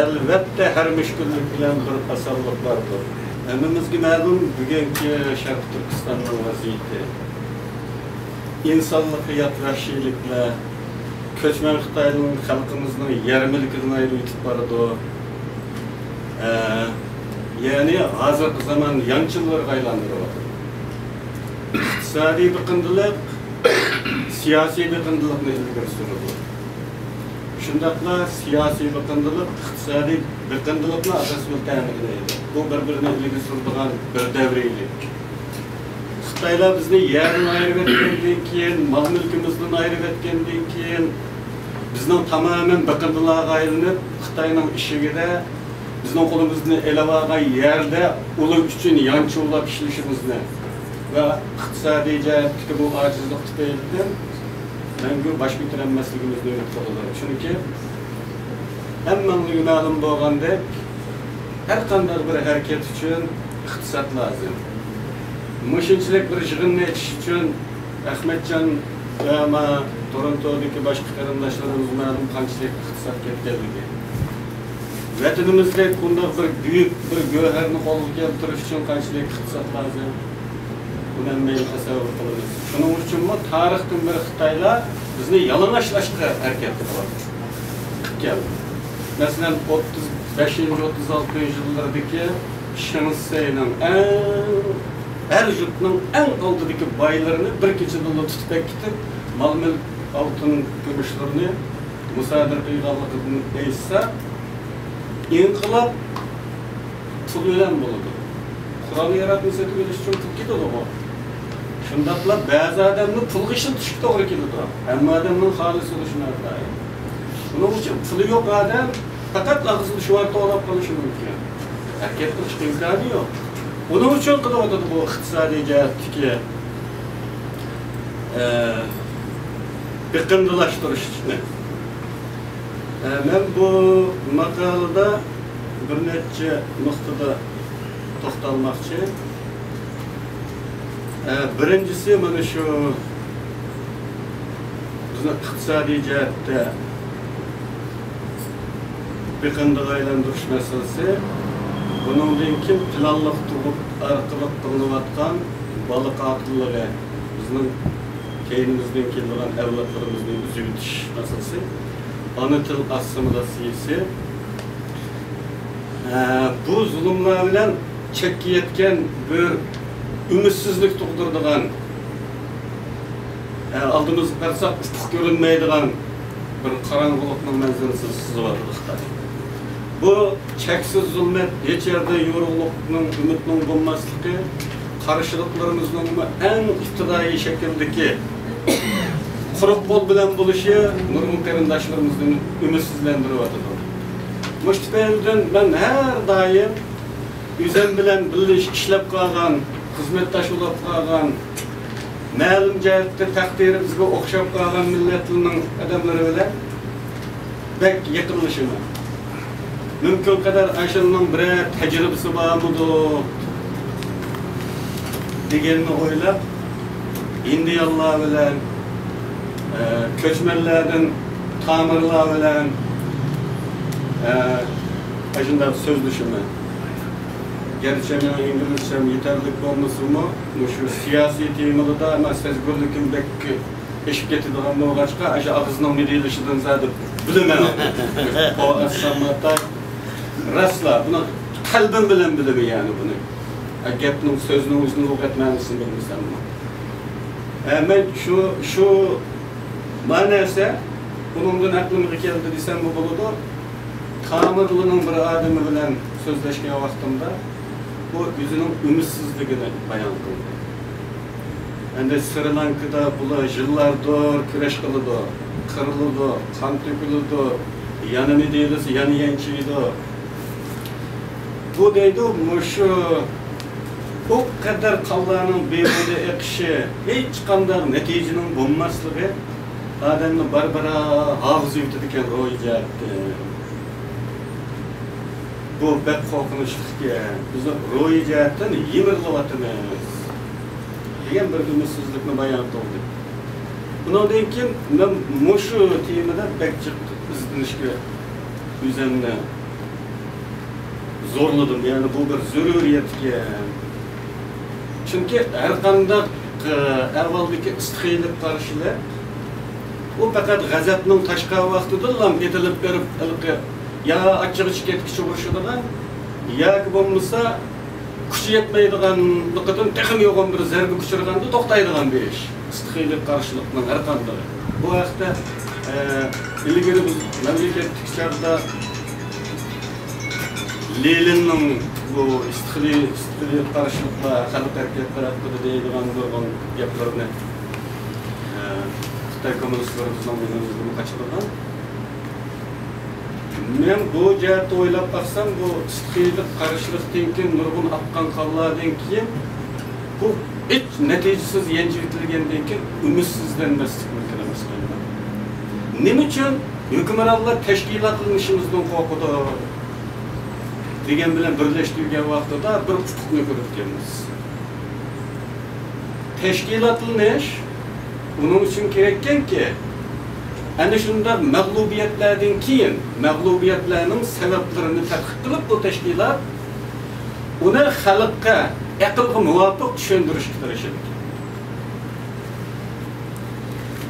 Elbette her müşküllik bilen bir asallık vardır. Emimizge ma'lum bugungi Sharq Turkistonning vaziyati. İnsanlık hayat vahşilikle, köçmen Xitoyning xalqimizning yarmiligidan ayirib yetib boradi. Yani hozirgi zaman yanchillarga aylantiryapti. İqtisodiy biqindilik, siyosiy biqindilikni ilgari suradi. Şundaqla siyasi biqindilik, iqtisodiy biqindilikni asos ta'minlaydi. Bu bir-birini ilgari suradigan bir davriylik. Xitoylar bizni yerini ayirib etgandan keyin, mal mulkimizdan ayirib etgandan keyin bizning tamoman biqindilikqa aylanib, Xitoyning ishigida bizning qo'limizni elib olgan yerda ular uchun yanchuvlab ishlashimizni va iqtisodiy jihatdagi bu ojizlik tufaylidan mangu bosh ko'tarilmasligimizni o'rnatib qoldilar. Chunki hammamizga ma'lum bo'lgandek, har qanday bir harakat uchun iqtisod lozim. Mushunchalik bir yig'inni etish uchun Ahmadjon va Torontodagi boshqa qarindoshlarimiz ma'lum qanchalik iqtisod ketganligi. Vatanimizda bunday bir buyuk bir go'harni qo'lga keltirish uchun qanchalik iqtisod lozim? Buni tasavvur qilamiz. Shuning uchun tarixdan beri Xitoylar bizni yalang'ochlashga harakat qilgan. Masalan, 35-36 yillardagi Shansayning her yurtning eng oldidagi boylarini bir kechada tutib ketib, mal-mulk, oltin, kumushlarini musodara qilganligini aytsa, inqilob pul bilan bo'ladi. Qurol yaratmasa tugilish uchun pul ketadi. Shundaqla ba'zi odamni pulga ishlatishga to'g'ri keladi. Hamma odamning xolis bo'lishi noto'g'ri. Buning uchun puli yo'q odam faqat og'zini shuvar to'g'rab qolishi mumkin. Harakat qilishga imkoni yo'q. Buning uchun qilyapti bu iqtisodiy jihatdagi biqindilashtirishni. Men bu maqolada bir necha nuqtada to'xtalmoqchi. Birinchisi mana shu bizni iqtisodiy jihatda biqindiga aylantirish masalasi. Bundan kim planlıq tug'ib orqali qilinayotgan bola qotilligi, bizning keynimizdan kelgan avlodlarimizni uzib o'tish masalasi, ona til assimilatsiyasi. Bu zulmlar bilan chekka yetgan bir ümidsizlik tug'diradigan, oldimizga qarasak ufuq ko'rinmaydigan bir qorong'ulikning manzarasi sizyapti Xitoy. Bu cheksiz zulmet, hech yerda yorug'likning, umidning bo'lmasligi, qarshiliklarimizni eng ibtidoiy shakldagi quruq qo'l bilan bo'lishi nurg'un qarindoshlarimizni umidsizlantiryapti. Mushtiqdan ben her doim o'zim bilan birlashib ishlab qolgan, xizmatdosh bo'lib qolgan, ma'lum jihatda taqdiri bizga o'xshab qolgan millatlarning odamlari bilan bek yaqinlashaman. Mümkün kadar aşının bir tecrübesi bağımıdır diyenini oylap, Indiyalılar bilen, köçmenlerden tamirler bilen aşında sözleşimi. Gerçi benim İngilizcem yeterlik olması mı? Şu siyasi temada da ama sezgürlüküm belki eşlik ettiğim o başka aşı ağzından ne değilişinden zaten bilemem. O asamata rasla, bunu kalbim bilen bilimi yani bunu. Gapning sözünün o'zini lug'at ma'nosini bilmasam. Men şu ma'nosi bundan aqlimga keldi desam bu bo'ladi. Tamirlining bir odami bilan so'zlashgan vaqtimda bu o'zining umidsizligini bayon qildi. Endi Sri Lankada bular yillardir kurash qiladi, qiriladi, qon to'kiladi, yana ne deyilsa, yana yanchiydi. Bu deydi, şu o kadar kallarının bebeğde ekşi, hiç qanday neticenin bulmaslığı adamını barbara ağzı yutadigan ro'yjatdi. Bu bek qo'rqinchli, bizni ro'yjatdan yemiryapmiz degan bir umidsizlikni bayon qildi. Bundan keyin men mushu temada bek izlanishga o'zimni zorladım. Yani bu bir züruriyetke. Çünkü her qanday avvaldagi istiqiylik qarshili o faqat g'azabning tashqi vaqtida etilib berib ya achchig'i chiqayotgan bo'lishadigan yoki bo'lmasa kuchi yetmaydiganligidan texim yo'g'on bir zarba kuchirganda to'xtaydigan bir ish. Istiqiylik qarshilikning har qanday. Bu vaqtda ilgari biz mamlakatlik chog'da Leninning bu istiqiylik qarshilikqa xalq harakatlar haqida deydigan bo'lgan gaplarini Xitoy kommunistlari bizning qachirilgan. Men bu jihatda o'ylab baxsam, bu istiqiylik qarshilikdan keyin nurg'un oqqan qonlardan keyin bu hech natijasiz yanchitilgandan keyin umidsizlanmaslik mumkin emas. Nima uchun hukmronlar tashkilotlanishimizdan qo'rqadi degan bilan birlashtirgan vaqtida bir huquqni ko'rganmiz. Tashkilotlanish bunun uchun kerakki, ana shunda mag'lubiyatlardan keyin mag'lubiyatlarning sabablarini tadqiq qilib bu tashkilot uni xalqqa aqlga muvofiq tushuntirishga tirishadi.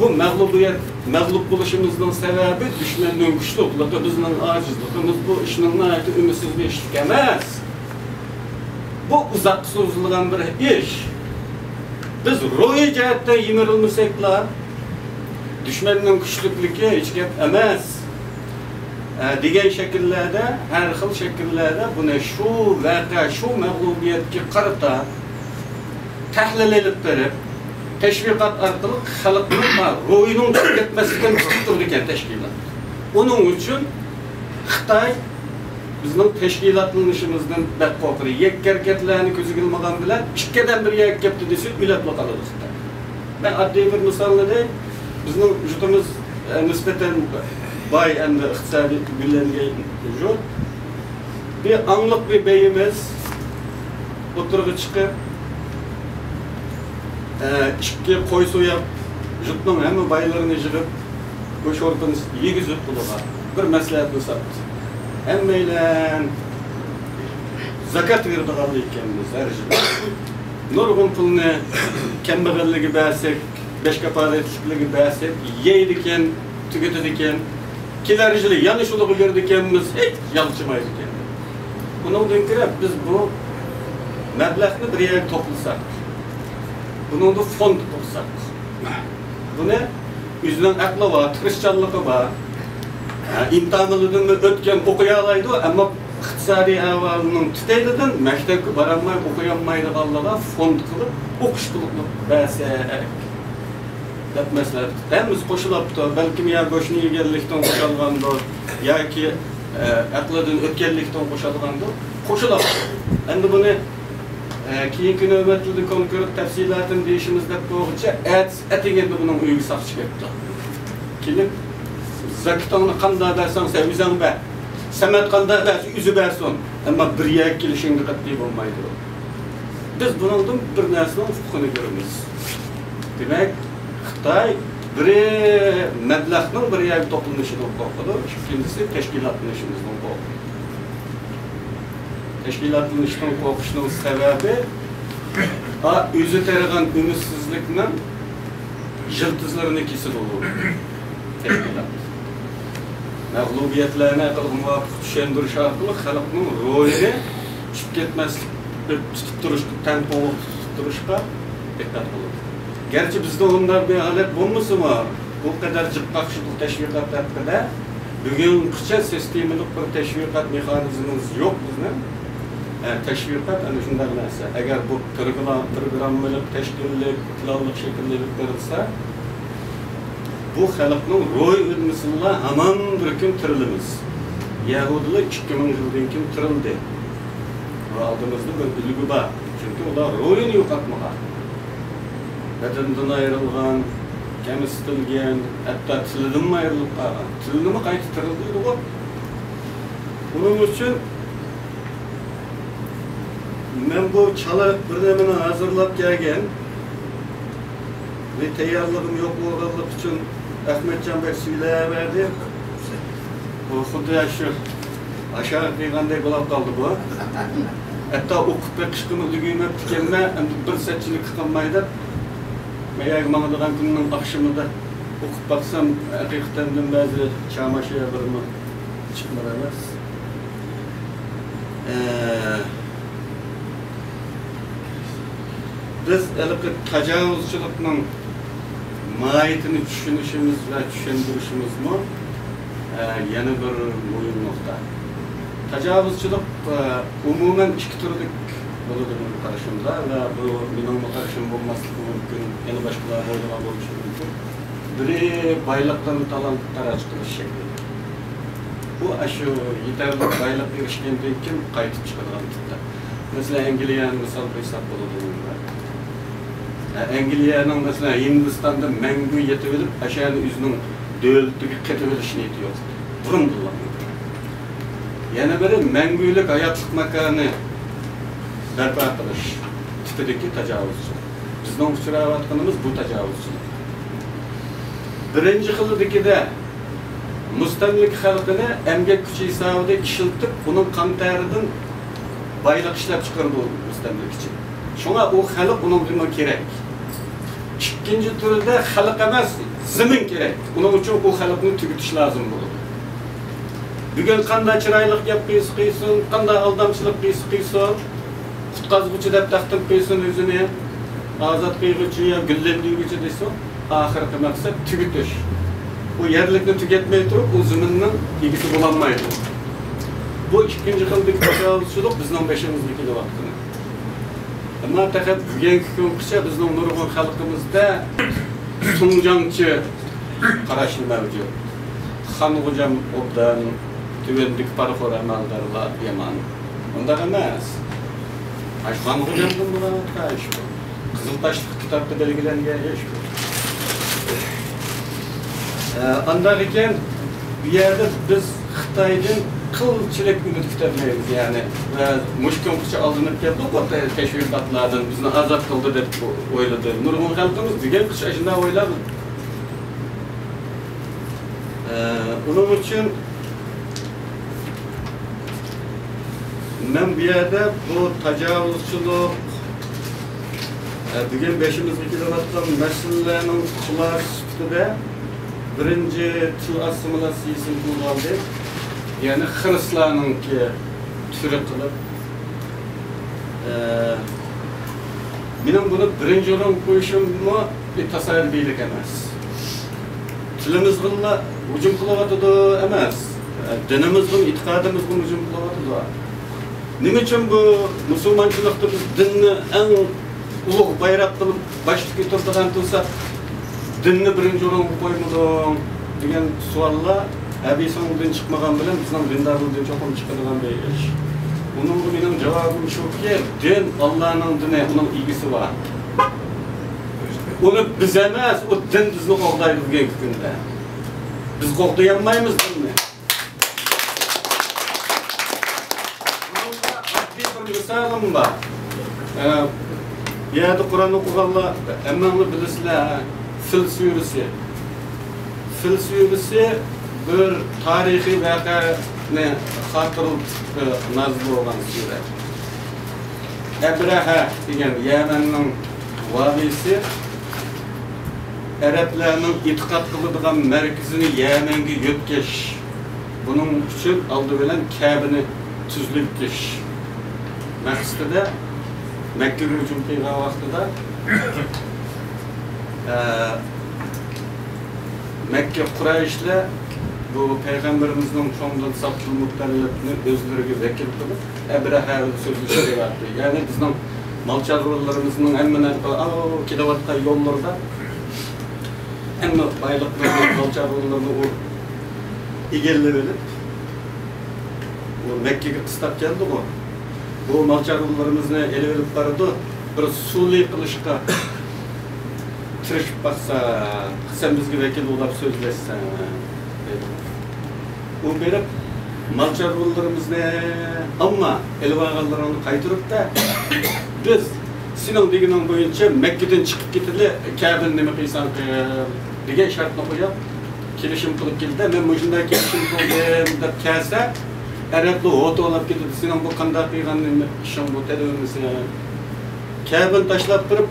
Bu mag'lub bo'lishimizning sababi dushmanning kuchliligi, bizning ojizligimiz, bu ishning nihoyatda umidsizlik emas. Bu uzoq so'zilgan bir ish. Biz ro'yi jihatdan yemirilmasakla düşmanning kuchlikligi hech gap emas degan shakllarda, har xil shakllarda buni shu vaqa, shu mag'lubiyatga qarata tahlil elib berib, tashviqot orqali xalqning ro'yining ketmasligidan tutib turdi ekan tashkilot. Uning uchun Xitoy bizning tashkilotlanishimizdan baqoqri yakkarkatlarni ko'ziga ilmagan bilan ikkidan bir yakkapti desa ulab qoladi. Ben oddiy bir misolni deyman. Bizning yurtimiz nisbatan boy endi iqtisodiy gullangan yurt. Bir angliq bir beyimiz o'tirg'i chiqib ikki qo'y so'yib, yurtning hamma boylarini yig'ib, o'sha o'rtani yegizib qo'ygan. Bir maslahat ko'rsatdi. Hammaylar zakat beradigan ekanmiz arjida. Nurg'un pulni kambag'alligi bersak, besh kafolatchiligi bersak, yeydi ekan, tugatadi ekan. Kelar yili yana shuni berdi ekanmiz, hech yalchimaydi ekan. Bundan ko'ra biz bu mablag'ni bir yerga to'plasak, buni fond qursak, buni o'zining aqli va tirishchanligi bor. İmtihanlardan o'tgan o'qiy oladi, ammo iqtisodiy ahvolining tutaylidan maktabga borolmay o'qiyaolmaydiganlarga fond qilib o'qish pulini bersak deb maslahat. Hammamiz qo'shilibdi, balki ya go'shtni yeganlikdan qo'shilgandir yoki aqlidan o'tganlikdan qo'shilgandir, qo'shilibdi. Endi buni keyingi navbatlarda konkret tafsilotini deyishimiz deb bo'yicha atiganda buning uyiga saqchi ketdi. Kelib zakatını qanday bersan sen o'zing ber. Samat qanday bersan o'zi bersin. Ammo bir yak kelishingga qat'iy bo'lmaydi. Biz buningdan bir narsaning huquqini ko'ramiz. Demak, Xitoy bir mablag'ning bir yak to'planishidan qo'rqadi, ikkinchisi tashkilotlanishimizdan qo'rqadi. Tashkilotlanishdan qo'rqishning sababi o'zi taragan umidsizlikning yiltizlarini kesib oladi. Tashkilot mag'lubiyatlarni aqlga tushuntirish orqali xalqning ro'yini tushib ketmaslik, tutib turishga, tanqoq tutib turishga diqqat qiladi. Garchi bizda unday bir holat bo'lmasa-mu, bu qadar jiqqaqchilik tashviqot haqida bugungacha sistemalik bir tashviqot mexanizmimiz yo'q bizning. Tashviqot ana shunday narsa. Agar bu programmalik, tashkillik, planlik shaklda berilsa, bu xalqning ro'y o'lmasini hamon bir kun tirilamiz. Yahudilar 2000 yildan keyin tirildi. Va oldimizda bir bilgi bor. Chunki ular ro'yini yo'qotmagan. Vatandan ayrilgan, kamsitilgan, hatto tilidan ayrilib qolgan. Tilini qayta tirildi bu. Buning uchun men bu chala bir nimani hozirlab kelgan ve tayyorligim yo'q bo'lganligi uchun Ahmetcan Bey söyleyiverdi. Bu xuddi shu Aşağı kıyğanday bo'lib qoldi bu. Hatta o'qib beqishqimi lügüme kelme, bir setçilik qilmaydi. Meğer mağdadan günün akşamında o'qib baksam, hakikaten bazı çamaşır birimi çıkmadı emas. Biz elbette tecavüzçülükün mahiyetini düşünüşümüz ve düşündürüşümüz mü? Yeni bir mühim nokta. Tecavüzçülük umumen iki türlük bulunduğu karşımda ve bu benim karşım bulmaslık mümkün, yeni başkalar boyunca bulmuş mümkün. Biri baylıklarını talantılara çıkmış şekli. Bu aşı yeterli baylık erişkendeyken kayıtıp çıkarılan. Mesela Anglia'nın misal hesap bulunduğu var. Anglia'nın mesela Hindistan'da mengü yetiverip aşağının yüzünün dövültüğü ketebilişini ediyor. Burun kullanıyor. Yani biri mengüylük hayatlık makanı berpa kılış tipideki tecavüzçü. Bizden uçuravatkanımız bu tecavüzçülük. Birinci kılıdaki de müstemlik halkını emgek gücü hesabında işiltip bunun kan teriden bayrak işlep çıkardı o müstemlik için. Şuna o halk onun bilme gerek. İkinci türde halk emas, zemin gerek. Onun için o halkını tüketiş lazım olur. Bugün kanda çıraylık yapıyız kıysın, kanda aldamçılık kıysın, kutkazgıcı dep taktım kıysın yüzüne, azat kıygıcıya, güllendiğici desin, ahireti maksat tüketiş. Bu yerlikini tüketmeye durup, o zeminin ilgisi bulanmaydı. Bu ikinci kıldık tecavüzçülük bizden beşimizdeki vaktini. Ama takat bugünkü günküçe bizden nurgun halkımızda suncancı karşı mevcut. Han hocam obdan, tüvendik parafor amallarla yaman. Onda emas. Han hocamdan buna iş bu. Kızıltaşlık kitapta belgelengen iş bu. Ondan iken bir yerde biz Xitay'dan kılçılık ümit kütürmeyiz yani. Muşkun kıçı alınıp geldi, o teşvikatlardan bizni azat kıldı dep oyladı. Nurgun halkımız digen kıç aşında oyladı. Onun için ben bir yerde bu tecavüzçülük bugün beşimizdeki zaten meselelerinin kulağı üstüde birinci tür asimilasyasını kullandı. Yani Hristiyanın ki türü kılıp benim bunu birinci olan koyuşum bir tasarruf beylik emas. Tilimiz bununla hücum kılavatıdı emas. Dinimiz bunu, itikadımız bunu hücum kılavatıdı. Nime için bu Müslümançılıkta biz dinni en ulug bayrak kılıp başlık getirdiğen tılsa dinni birinci olan koymadım degen sualla abi sonundan çıkmagan bilen bizden dindarlıktan çokum çıkarılan bir iş. Bunun benim cevabım şu ki din Allah'ın dini, onun ilgisi var. Onu biz emas, o din bizni qoğdaydı bugünkü günde. Biz qoğdayanmaymiz dinni. Bununla adli bir misalim var. Bir yerde Kur'an'ı okuğanla emmanlı bilisler, Fil suresi. Fil suresi bir tarihi vakayını hatırlıp nazlı olan sure. Ebrehe degen Yemen'in valisi Araplarning itiqad qiladigan merkezini Yemen'ge yötkeş. Bunun için aldı bilen Kabe'ni tuzlukkeş. Maqsadida Mekke'ye hücum qilgan vaqtida Mekke Qurayshlar bu Peygamberimizin sonundan saptıl muhtarlıkını özleriyle vekil kılıp Ebrehe sözü şey yaptı. Yani bizden mal çarlarımızın hemen kilovatka yollarda hemen baylıklarını, mal çarlarını igelli verip Mekke'ye kıstap geldi bu. Bu mal çarlarımızı ele verip vardı. Bir suli kılışka tirişip baksa, sen bizge vekil olap sözleşsen o berip mal çarlarımızı ama elvağalarını kaytırıp da biz Sinan deginin boyunca Mekke'den çıkıp getirdi, Kabe'nin neme kıysan degen şartına koyup, kelişim kılıp geldi. Ben muşunda kelişim kıldım dep kelse, Araplı oto alıp gidip senin bu kanda kıygan işin bu tedavimisi. Kâb'ın taşlap durup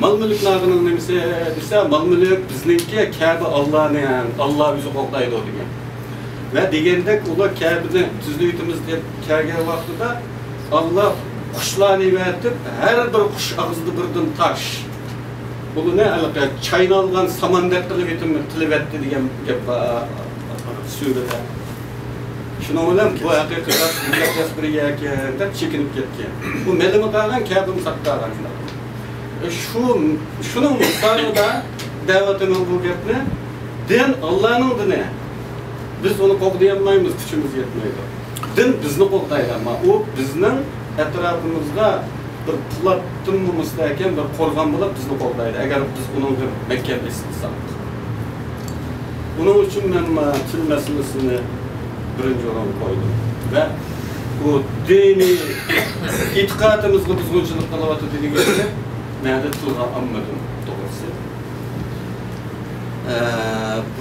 mal mülk nağının nemisi dese mal mülk bizninki Kâb'ı Allah'ın yani Allah bizi koklaydı o diye. Ve diğerinde ula Kâb'ını tüzlüğütümüz diye kâgel vaxtıda Allah kuşlarını vertip her bir kuş ağızlı birden taş. Bunu ne alaka çaynalgan samandak tilivetti diyen gep söyledi. Şunu bilen bu hakikaten bir yerden çekinip ketken. Bu melimi dağılan Kâb'ını saklayan. Şunun muhtarı da davetinin bu gepni din Allah'ın dini. Biz onu koklayamayız, gücümüz yetmeydi. Din bizni koklaydı ama o bizning etrafımızda bir plattınmamızdayken bir korgan bulup bizni koklaydı. Eğer biz onun bir mekkeblesini sandık. Bunun için ben til meselesini birinci olan koydum. Ve o dini itikadımızda buzgunçuluk kalavatı dediği gibi ben de tilga anmadım doğrusu.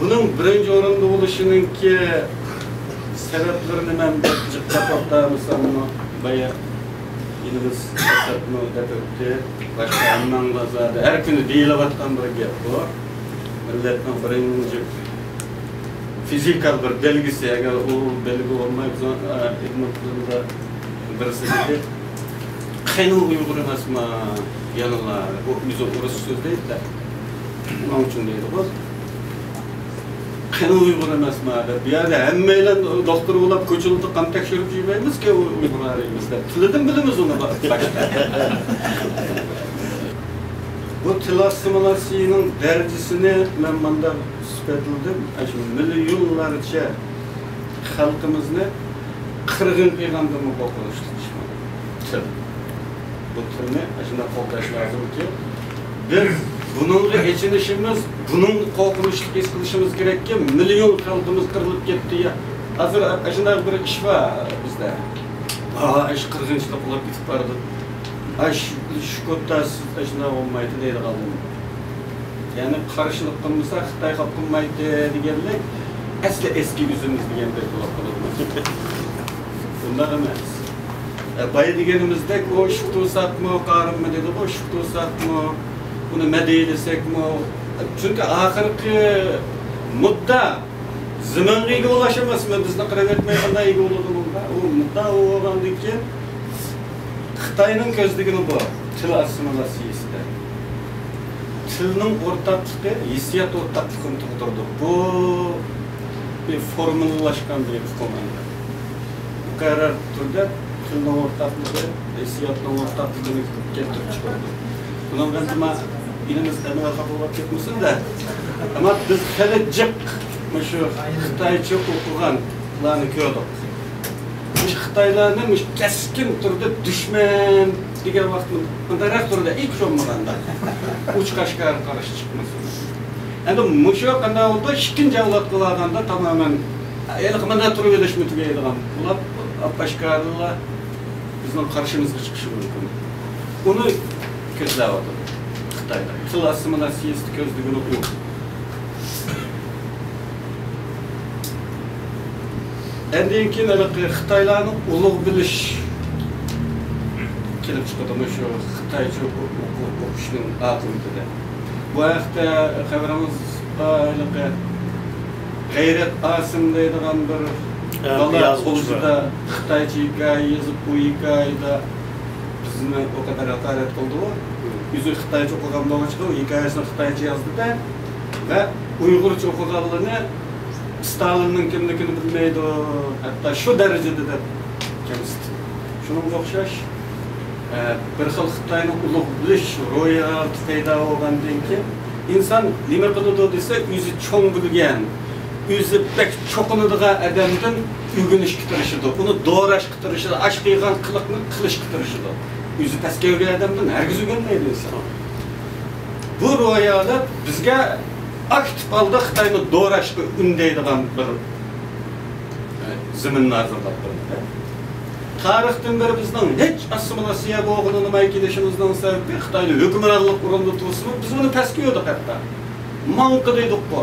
Bunun birinci oranda oluşunun ki sebeplerini ben cıkkapattağımızdan bayağı ilimiz satma ödedi, başka anlamda zaten her günü değil avattan bir gep bu. Milletten birinci fizikal bir belgisi, eğer o belge olmayıp hizmetlerinde birisi dedi, kaynu Uygur emas mı yanılar, bu bize orası söz değil de, onun için değil bu. Kaynu Uygur emas mı? Bir yerde hemmeyle doktor olup köçülüp kan tekşirip yiymeyiz ki Uygurlarımızda. Tilidim bilimiz onu başta. Bu til asimilasyonun derecesini ben bunda süpedildim. Milyonlarca halkımızı kırgın peygamberimi koklaştı. Til. Bu tilini aşında koklaş lazım ki biz bununla geçinişimiz, bunun koklaşlık es kılışımız gerekken milyon halkımız kırılıp gitti ya. Hazır aşında bir iş var bizde. Iş kırgınçlık olup gitip vardı. Şu kodda aşında olmaydı deydi kaldım. Yani karşılık kılmışsa Xitay kapılmaydı diyenler asli eski yüzümüz diyen bir kulak olmaz. Bunlar emas. Bayı digenimizde o şıktı satma, karım mı dedi, o şıktı satma, bunu medeylesek mi? Çünkü ahirki mudda zamangiga ulaşamaz mı? Bizni qirib etmey qanday ega bo'ladi bunda? O mudda o olgandan keyin Xitoyning ko'zligini bu til assimilyatsiyasida. Tilning o'rtakligi, hissiyat o'rtakligini tug'dirdi. Bu bir formullaşgan bir komanda. Bu karar turda tilning o'rtakligi, hissiyatning o'rtakligini keltirib chiqardi. Bunun ben ilimizde ne kapılıp gitmesin de ama biz gelecek şu Xitayca okuganlarını gördük. Xitaylarning keskin turda düşman degan vaqtda bunday turda ilk olmaganda uch Qashqar qarshi chiqmasin. Endi mushu qanday oldu ikkinchi avlod qilganda tamamen eliq mana turib edishmi tugaydigan. Ular Qashqarlar bizning qarshimizga chiqishi mumkin. Uni ko'zlayapti. Xitoyda til assimilyatsiyasi ko'zligini u. Endin keyin Xitoylarni ulug' bilish kelib chiqadi shu Xitoycha o'qishning aqibida. Bu haqda xabarimizda G'ayrat Asim deydigan bir bola o'zida Xitoycha hikoya yozib, bu hikoyada bizni o kadar hakaret qildi u. Yüzü Xitayca okugan bo'lg'achqa u hikoyasini Xitoycha yozdida va Uyg'urcha o'qiganlarni Stalinning kimligini bilmaydi, hatto shu darajada deb kamsitdi. Shunga o'xshash bir xil Xitoyni ulug' bilish ro'yxati paydo bo'lgandan keyin inson nima qiladi desa, o'zi cho'ng bilgan, o'zi pek cho'qinadigan odamdan o'rganish kitirishidi, uni do'rash kitirishidi, ash qilgan qiliqni qilish kitirishidi. Yüzü pastga yurgan odamdan hargiz o'rganmaydi inson. Bu ro'yada bizga aktiv holda Xitoyni do'rashga undaydigan bir zaminni hazırlab qo'ydi. Tarixdan beri bizning hech assimilyatsiya bo'lganini nima kelishimizdan sababi Xitoyni hukmronlik o'rnida tursa, biz uni pastga yo'dik hatto. Manqi deydik bu.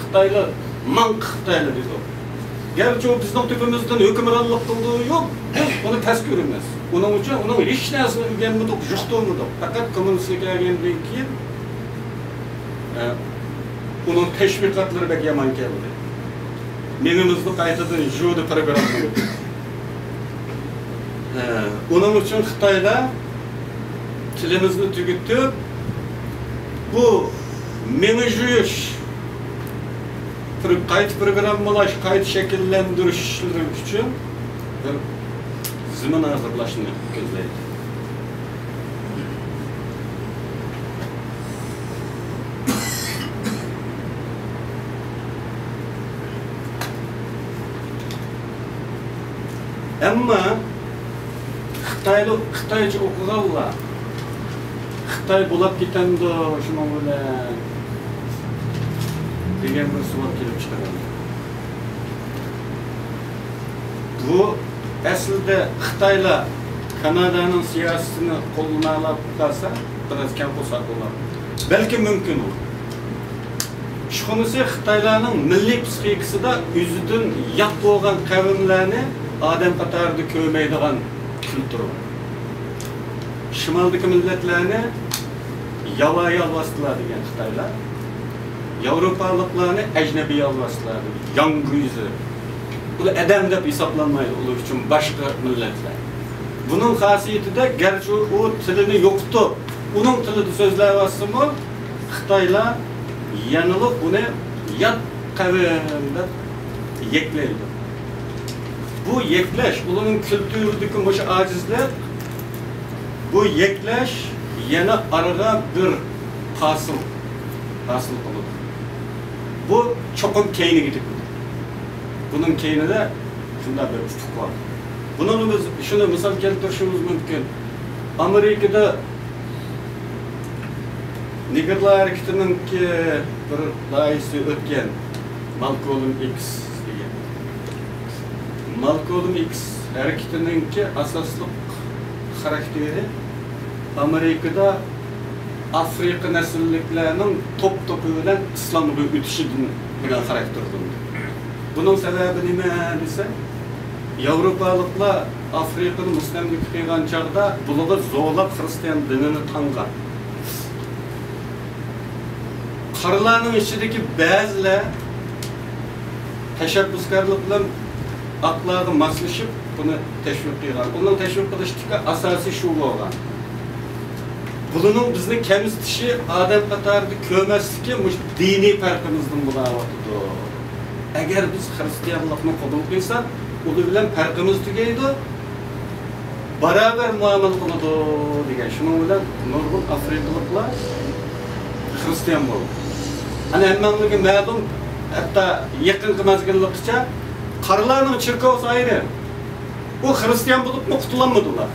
Xitoylar manqi Xitoylar deydi. Gerçi o bizning tüpümüzden hükümranlık kıldığı yok. Biz onu ters görürüz. Onun için onun hiç narsani öğrenmedik, yuqtirmadik. Fakat komünistlik gelgandan keyin onun teşvikatları bek yaman keldi. Menimizni qaytadan jodi programma. Onun için Xitoyda tilimizni tugitib bu meni juyish qayta programmalash, qayta shakllantirish uchun bir zamin hazırlashni ko'zlaydi. Ama Xitoycha o'qiganlar Xitoy bo'lib ketandi shunga bilan degan bir savol kelib chiqadi. Bu aslida Xitoylar Kanadaning siyosatini qo'llanib qolsa, biroz kam bo'lsa bo'ladi. Balki mumkin u. Shunisi Xitoylarning milliy psixikasida o'zidan yot bo'lgan qavmlarni odam qatorida ko'maydigan kültür var. Şimaldaki milletlerini yavaya alvastılar diyen Xitaylar, Avrupalıklarını ecnebi alvastılar, yangı yüzü. Bu da edem de hesaplanmayı olur için başka milletler. Bunun hasiyeti de gerçi o tilini yoktu. Onun tilini sözler varsa mı Xitaylar yanılıp bunu yat kavimde yekleydi. Bu yekleş, bunun kültürdeki boş acizler, bu yekleş yana arada bir hasıl olur. Bu çokum keyni gidip. Bunun keyni de şunda bir ufuk var. Bunun biz şunu misal keltirishimiz mümkün. Amerika'da Nigerlar hareketinin ki bir daisi ötken Malcolm X diye. Malcolm X hareketinin ki asaslık karakteri Amerika'da Afrika nesilliklerinin top bilen İslam'ı ütüşüdün bilen karakterdir. Bunun sebebi nime dese, Avrupalıklar Afrika'nın Müslümanlık kıygan çağda bunları zorlap Hristiyan dinini tanıgan. Karılarının içindeki bazılar teşebbüskarlıkla aklarla maslaşıp bunu teşvik kıygan. Onun teşvik kılıştıkı asası şu olan. Bunun bizning kemiz tişi adam qatarida kömezligi dini farqimizdan bulavatıdı. Eğer biz Hristiyanlıkni qabul qilsak, ular bilan farqimiz tugaydi, barabar muomala qiladi degan. Shuning bilan nurg'un afrikaliklar Hristiyan bo'ldi. Ana hammamizga ma'lum, hatto yaqinqi mazgillikcha qarilarning chirkovsi ayri. U Hristiyan bo'lib qutulolmadi ular.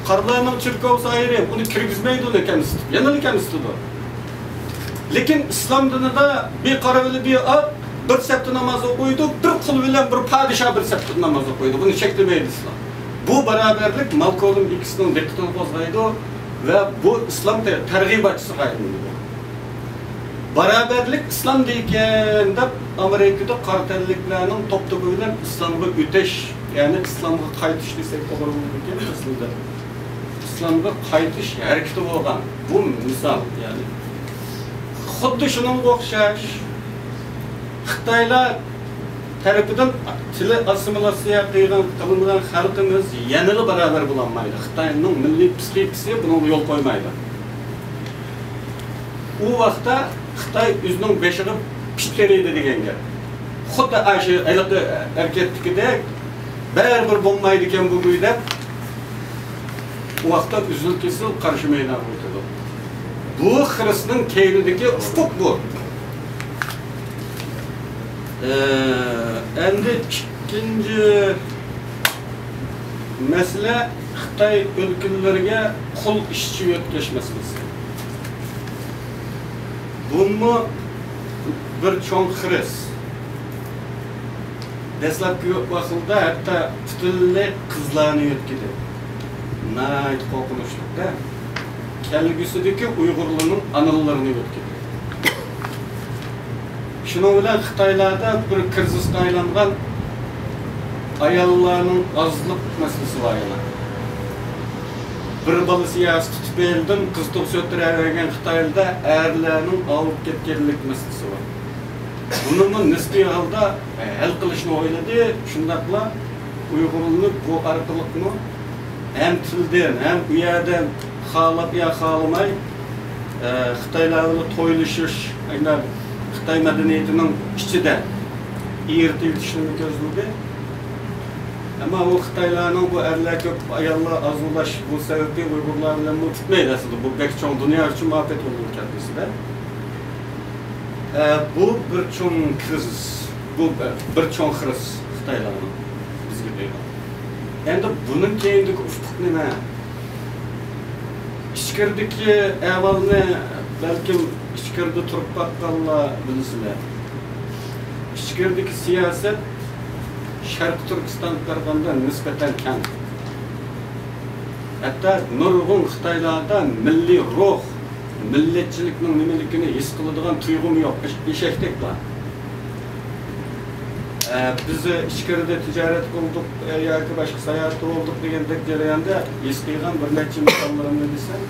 Karlarının çirkovsi ayrı, bunu kirgizmeydi onu kendisi. Yanılı kendisi de. Lakin İslam dininde bir karavili bir at, bir septi namazı koydu, bir kul bilen bir padişah bir septi namazı koydu. Bunu çektirmeydi İslam. Bu beraberlik Malcolm X'nin dikkatini bozmaydı ve bu İslam tergibatçısı gayrıydı. Beraberlik İslam deyken de Amerika'da kartelliklerinin top bilen İslam'ı üteş, yani İslam'ı kaytış desek olur mu diye aslında. İslam'da qaytish hareketi bo'lgan. Bu misal yani. Xuddi shunga o'xshash Xitoylar tarafidan tili assimilyatsiya qilingan xalqimiz yanılı barabar bo'lolmaydi. Xitoyning milliy psixikasi buni yo'l qo'ymaydi. U vaqtda Xitoy o'zining beshig'i pitlaydi degan gap. Xuddi shu hareketdagidek baribir bo'lmaydi ekan bu uyda. O vakta üzül kesil karşı meydan koydu. Bu Hristiyan keynideki ufuk bu. Endi ikinci mesele Xitoy ülkeleriga kul işçi yetkiş meselesi. Bunu bir çoğun Hristiyan dastlabki vaqtda hatta butunlay qizlarni yetkidi. Nayt korkunçlukta kelgusideki Uygurluğunun anılarını yetkidi. Şunun bilen Xitaylarda bir krizisga aylangan ayollarning azlık meselesi var yana. Bir balı siyasi tutup eldim, kız tutup söktürevergen Xitayda erlerinin alıp ketkenlik meselesi var. Bunun nispi halda hal kılışını oyladı, şundakla Uygurluk bu arkalıkını hem tilden hem bu yerden halap ya halamay Xitaylarla toyluşuş, Xitay medeniyetinin içinde iğirtilişini gözledi. Ama o Xitaylarning bu erler köp ayollar azulaş bu sebeple Uygurlar bilan bu tutmaydı aslında. Bu pek çok dünya için muhabbet olur kendisinde. Bu bir çok kriz, bu bir çok kriz Xitaylarning bizga deyman. Endi bunun keyindagi ufuk nima? İçkirdeki evvalni belki içkirde turib baqqanlar bilsinlar. İçkirdeki siyaset Şarkı Türkistan qaraganda nispeten keng. Hatta nurg'un Xitaylarda milliy ruh, millatchilikning nimaligini his qiladigan tuyg'um yo'q, eshakdek bor. Biz ichkarida tijorat qildik yoki boshqa sayohatda bo'ldik degandek jarayonda his qilgan bir necha misollarni desam,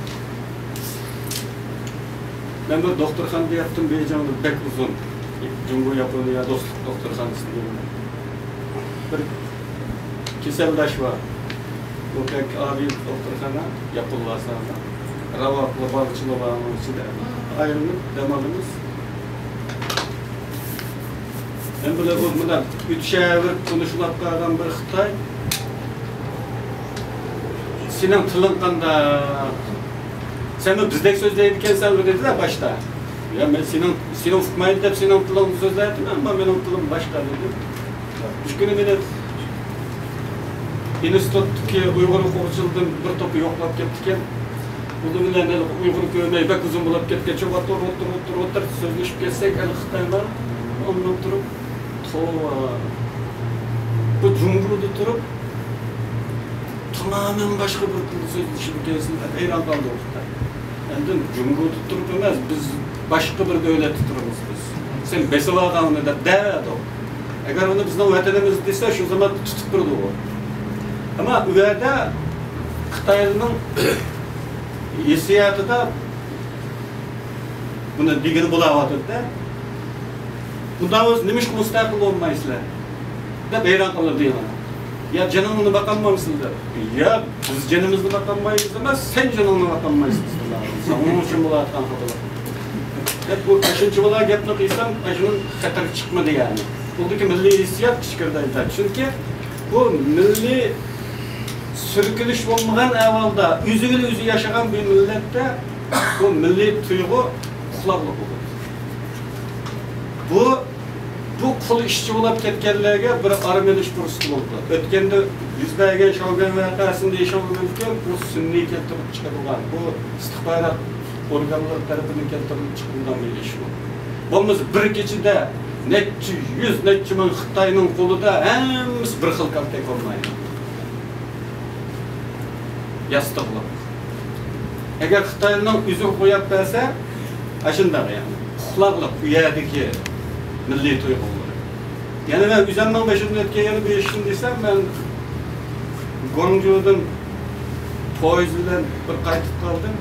men bir doktorxonada yotdim, Bejonda bek uzun. Jungo Yaponiya do'stlik doktorxonasida. Bir keseldaş var. Bu pek adi doktorxona yapılmasa da Ravaklı balıkçılı bağımın içinde ayrılıp demalımız. Ben böyle bundan 3 şehir konuşulap kalan bir Xitay senin tılın kanda sen mi bizdeki sözleydiken sen mi dediler başta? Ya ben senin ufukmaydı da senin tılın sözlerdim ama benim tılım başka dedim. Üç günü beni instituttaki Uygur okuvçılığın bir topu yoklap kettiken bunu bilen Uygur köyüne bek uzun bulup ketken çok otur sözleşip ketsek el Xitaylar ondan durup bu cumhurda durup tamamen başka bir sözleşip ketsin eyran kaldı ortada. Yani cumhurda durup emez biz başka bir devlet tuturumuz biz. Sen Besova kanunu da derdi o. Eğer onu bizden vatanımız dese şu zaman tutup durdu o. Ama üverde Xitaylı'nın hissiyatı da bunu digini bulamadı da bundan öz nimiş müstakil olmayısılar da beyran kalır diyorlar. Ya canımını bakanmamışsınlar. Ya biz canımızı bakanmayız ama sen canını bakanmayısın. Onun için bu atkan fotoğraf. Hep bu kaçıncı bula yapmak istem acının katır çıkmadı yani. Buradaki milli hissiyat kışkırdaydı. Çünkü bu milli sürgülüş olmayan evvalda üzü yaşayan bir millette bu milli duygu kulaklık olur. Bu kul işçi olup ketkenlerge bir armeliş fırsatı oldu. Ötkende yüzlerge şalgan vakasında yaşanılırken bu sünni keltirip çıkarılan, bu istihbarat organları tarafından keltirip çıkılan bir iş bu. Bulmaz bir geçide netçi, yüz netçi min Xitayning qo'lida hemimiz bir xil kaltak olmaydi. Yastıqlıq. Eğer Xitayning üzü qo'yab bersa, aşındağı yani. Xuqlaqlıq bu yerdeki milli tuyg'ular. Yani ben üzerinden başımda ötken yana bir işim desem ben Guangzhou'dan poyez bilan bir qaytib kaldım.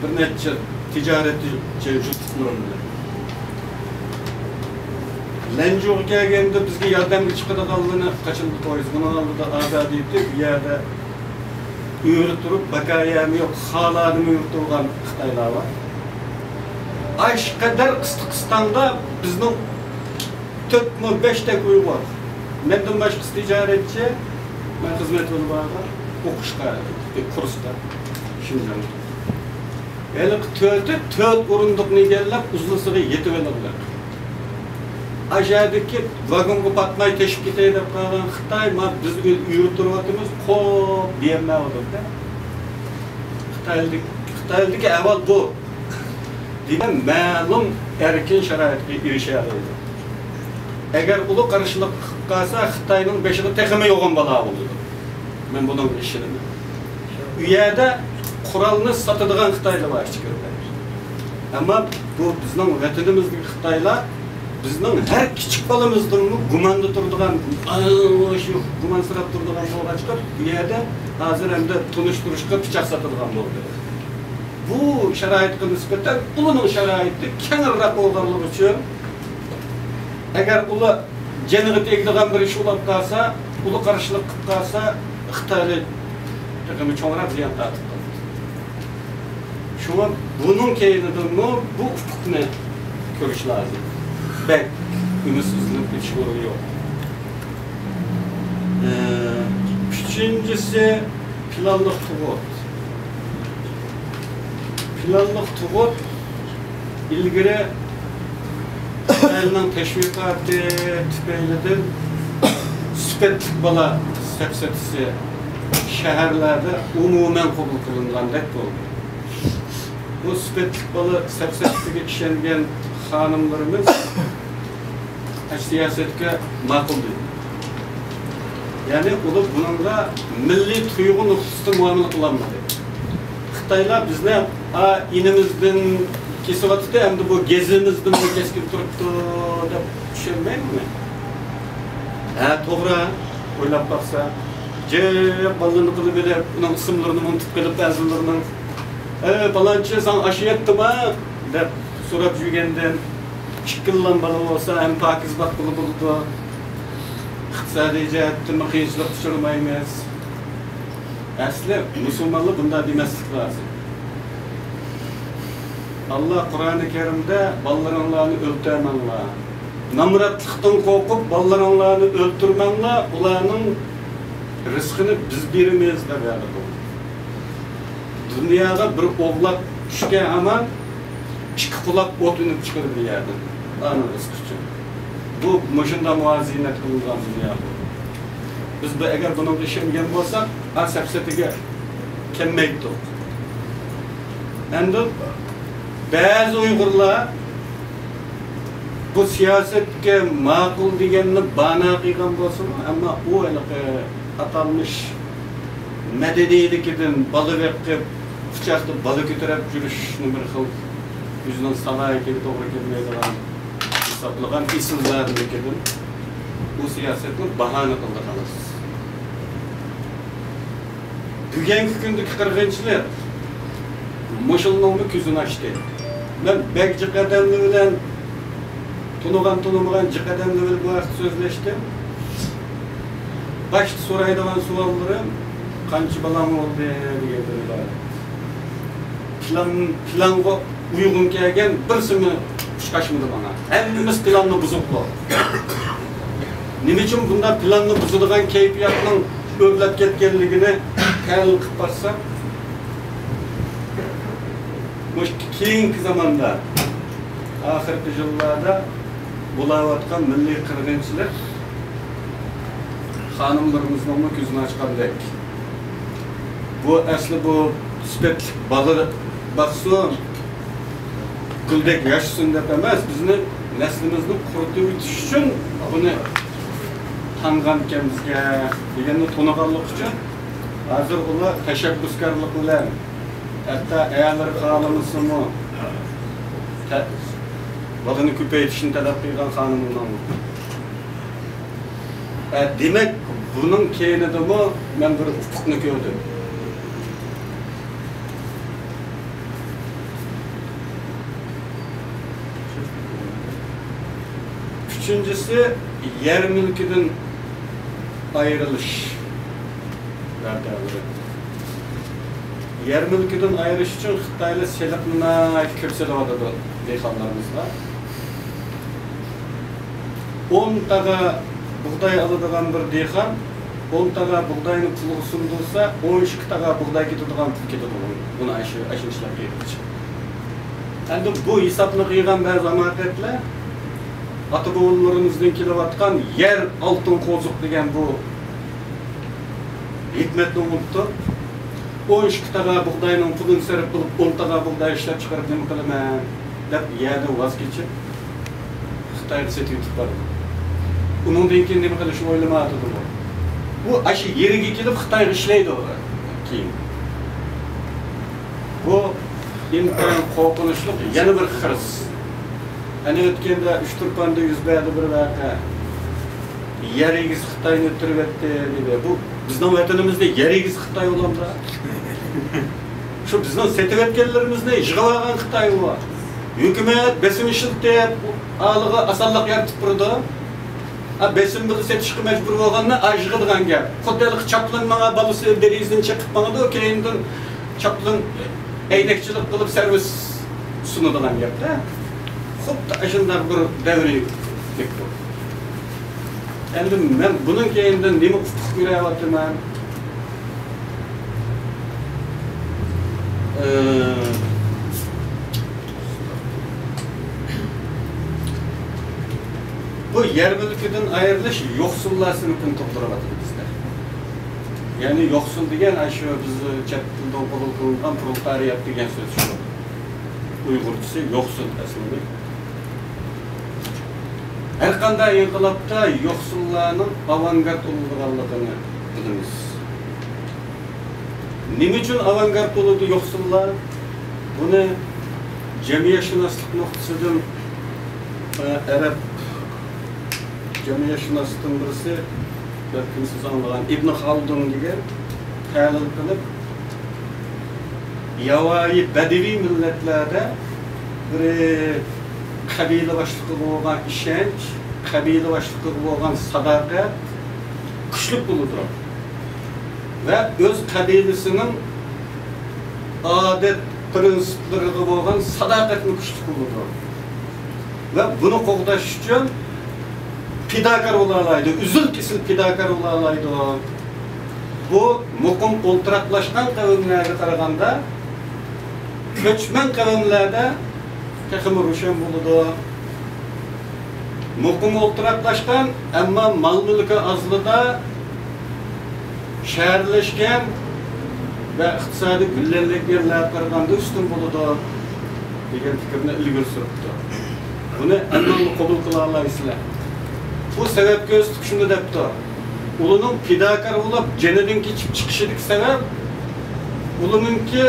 Bir necha ticaretçi juftliklar bilan. Lanzhouga kelganda bizga yordamga chiqadiganlarni qachon poyez bunun oldida azad etib, bu yerda uyri turib, bakayam yo'q, haladim uyri turgan Xitoylar var. Aş kadar Qisqistan'da bizning 4-5 tek uy var. Menden başkası ticaretçi, ben hizmet yolu var, o'qishga, kursda, Şinjan'da. Yani 4 o'rindiqni egallab, uzunsiga yetib oladilar. Aşağıdaki vagonga patmay teşvik etay deb qolgan Xitoy, biz uyib turyapmiz, qo'p deyilmayapti-da. Xitoydagi avval bu degan ma'lum erkin sharoitga erishadi. Eğer ulu qarşılık qilsa Xitoyning beshida texmi yo'g'on bola bo'ladi. Men buni ishonaman. U yerda qurolni sotadigan Xitoylar bor ichkarida. Ama bu bizning vatanimizdagi Xitoylar bizning her kichik balamızdan gumanda turadigan, shu gumansirab turadigan bo'lg'achqa bu yerda hozir hamda tunishtirishga pichoq sotadigan bo'ldi. Bu sharoitga nisbatan ularning sharoiti kengroq bo'lganligi uchun agar ular janiga tegadigan bir ish bo'lib qolsa, ular qarshilik qilib qolsa, Xitoylik takımı çoğunluk ziyan tartib qildi. Şuna bunun keyinidimi bu ufukni ko'rish lazım. Bek ümitsizlik hiç yok. Üçüncüsü planlık tug'ut. Planlık tug'ut ilgari Xitoyning teşvikatı tüpeylidir. Süpetlik bala sepsetisi şehirlerde umumen kabul kılınğandek oldu. Bu süpetlik balı sepsetisiga işengen hanımlarımız siyasetke makul değil. Yani olup bununla milli tuygu nüfusu muamele kılanmadı. Xitoylar bizne inimizden kesivatıda hem de bu gezimizden keskin turuptu da düşünmeyin mi? Toğra oylap baksa, balını kılıp edip, bunun ısımlarını unutip gelip bazılarının balançı sen aşı yetti mi? Der sorap jürgenden çıkıllan balı olsa hem pakizbat bulu buldu. İktisadi cihetten kıyınçılık düşürmeyiz. Asli Müslümanlık bunda demeslik lazım. Allah Kur'an-ı Kerim'de ballarınlarını öldürmenler. Namratlıktan korkup ballarınlarını öldürmenler, ulanın rızkını biz birimiz de verdik. Dünyada bir oğlak düşken hemen iki kulak ot ünüp çıkır bir yerden. Anı rızkı için. Bu muşunda muazinet kılıngan dünya bu. Biz eğer bunu düşüngen olsak, sepsetiga kelmeydik. Endi bazı Uygurlar bu siyasetke makul deganni bana qilgan bo'lsin, ammo u atalmış medeniyetlikdan balı verip uçakta balı götürüp yürüyüşünü bir xil yüzünden salaya kelip to'g'ri kelmaydigan hisoblagan isimlarnikidan bu siyasetni bahona qilganmiz. Bugungi kundagi qirg'inchilar Moşulluğumu küzünü açtı. Ben bek cıkademli bilen tunulmayan cıkademli bilen bu vakit sözleştim. Başta soraydıgan suallarım kançı balam oldu diye planga uygun kelgen birisini kuşkaşmadı bana. Hemmimiz planını buzuklu. Nima için bunda planını buzulgan keyfiyatının örlep ketkenligini tayinli qilib barsa keyingi zamanda, ahirki yıllarda bulavatkan milli kırgınçılar hanımlarımızın gözünü açkandek. Bu aslı bu süpetlik balı baksın, güldek yaşsın dep emez, bizning neslimizning qurituv etish uchun buni tangan ekanmizga deganni to'niganlik uchun hozir ular tashabbuskorlik bilan hatta ayollar qalamasimi balını ko'paytirishni talab qilgan xonimlar. Demak, bunun keyinidami men bir ufukni ko'rdim. Üçüncüsü yer mülküden ayrılış. Yer mülküden ayrılış için Xitoylar selikni ko'rsatadi dehqonlarimiz var. 10 taga buğday aladigan bir dehqon 10 taga buğdayni pulga sundursa 12 taga buğday ketadigan pul ketadi. Buni ashirishlar kerak. Endi bu hisobni qilgan ba'zi amakatlar ata-bobolarımızdan kelavatkan yer altın kozuk degan bu hikmetni unuttu. 12 taga buğdayning pulini sarf qilib 10 taga buğday ishlab chiqarib nima qilaman deb yerdan voz kechib Xitoyga setib yutib bordi. Undan keyin nima qilishni o'ylamadi bu. Bu ashi yeriga kelib Xitoyga ishlaydi keyin. Bu intayin korkunçluk, yana bir hırs. Hani ötkende 3 turpanda yüzbəydi bir vaka. Yer egiz Xitayni ötürüp etti dedi. Bu bizden vatanımızda yer egiz Xitay olan da. Şu bizden setip etkenlerimizde yığılagan Xitay var. Hükümet besim işit deyip ağlığı asallık yaptıp burada. Besim bizi setişki mecbur olganına ajığıdgan gel. Koddelik çaplın bana balısı derizini çekip bana da okeyinden çaplın eydekçilik kılıp servis sunuduğundan gel de. Hop da aşınlar bir devri dikti. Endi men bunun keyinden nima ufuk yurayapman? Bu yer mülküden ayrılış yoksullar sınıfını toplayamadı bizler. Yani yoksul degen aşı bizi chat tilde okulunan proletariyat degen söz şu. Uygurçası yoksul aslında. Her qanday inqilabda yoksullarning avangard bo'lganligini bilamiz. Nima uchun avangard bo'ldi yoksullar? Buni jamiyatshunaslik nuqtasidan Arab jamiyatshunaslikdan birisi balkim siz anglagan Ibn Khaldun degan tahlil qilib yavai badiviy millatlarda bir kabile başlıklı olan işenç, kabile başlıklı olan sadakat güçlük buludur. Ve öz kabilesinin adet prensipleri olan sadakatini güçlük buludur. Ve bunu qoğdaş için pidakar olalaydı, üzül kesil pidakar olalaydı. Bu mukum kontratlaşkan kavimlerde taraganda, göçmen kavimlerde Tekimi ruşen buludu. Mukum olturaklaşkan ama mal mülkü azlıda şehirleşken ve iktisadi güllellik yerler karaganda üstün buludu. Degen fikirine ilgir sürüptü. Bunu emmamı kabul kılarlaysılar. Bu sebep göztük şunu depti. Ulunun pidakar olup cenedinki çıkışıdık sebep ulununki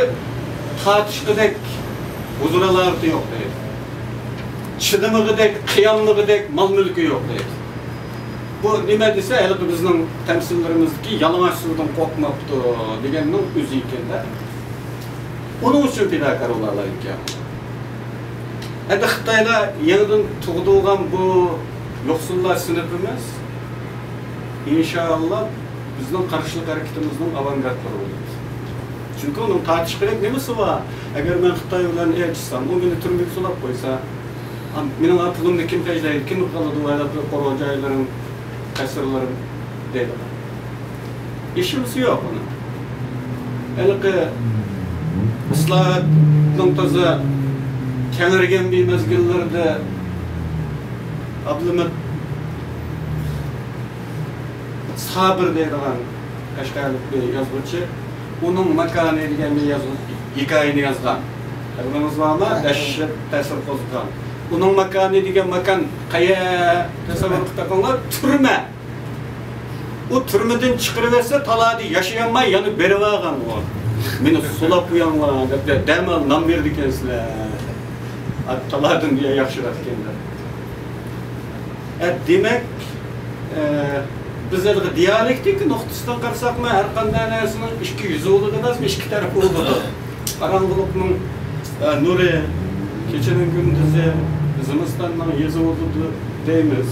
tartışkıdek huzuralardı yok dedi. Çıdımıgıdek, kıyamlıgıdek mal mülkü yok dedi. Bu nime dese, elbette bizim temsillerimizdeki yalamaç sudan korkmaptı degenin özü ikende. Onun için pidakar olarlar iken. Endi Xitayda yeniden tuğduğun bu yoksullar sınıfımız inşallah bizim karşılık hareketimizin avangardları olur. Çünkü onun tartışkıdek nemesi var? Eğer ben Xitay'dan elçisem, o beni türmük sulap koysa, benim pulumda kim tecrübeydi, kim kalıdı o ayaklı koruyucuların, kasırların dedi. İşimiz yok onun. Elki ıslahat noktası kenargen bir mezgillerde Abdülhamid Sabır deydigan Kaşgarlık bir yazgıcı, onun makanı degan bir hikayeni yazgan. Bilmemiz var mı? Dehşet tesir kozgan. Onun makanı degan makan kaya tasavvur kıtakanlar türme. O türmeden çıkırıverse taladı yaşayanmay yanı berivağan o. Beni sulap uyanlar, demal nam verdi kendisine. Taladın diye yakşırat kendiler. Demek bizler diyalektik noktasından karsak mı her kandan ayasının iki yüzü olur demez mi? İki tarafı olur. Karanlıkның nuri, keçenin gündüzü, Zimistanның yüzü oldu deyimiz.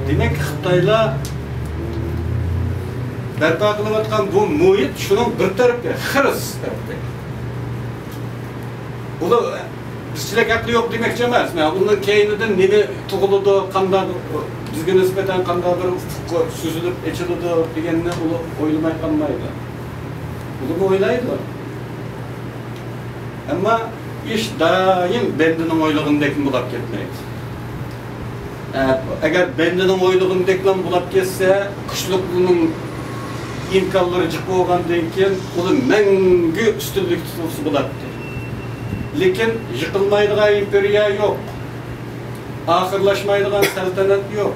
Demek Xitayla berpa kılıp atkan bu muhit şunun bir tarafı, hırs tarafı. Ulu bizçilik aklı yok demek demez. Bunun keyniden nemi tuğuludu, kanda bizge nispeten kanda bir süzülüp içilidi degenine ulu oylamay kalmaydı. Ulu mu oylaydı? Ama iş daim bendinin oyluğundaki bulap ketmeydi. Eğer bendinin oyluğundaki bulap ketse, kışlıklının imkanları cık olgandayken ulu mengü üstünlük tutulsu bulaptı. Lekin yıkılmaydıgan imperiya yok. Ahırlaşmaydıgan saltanat yok.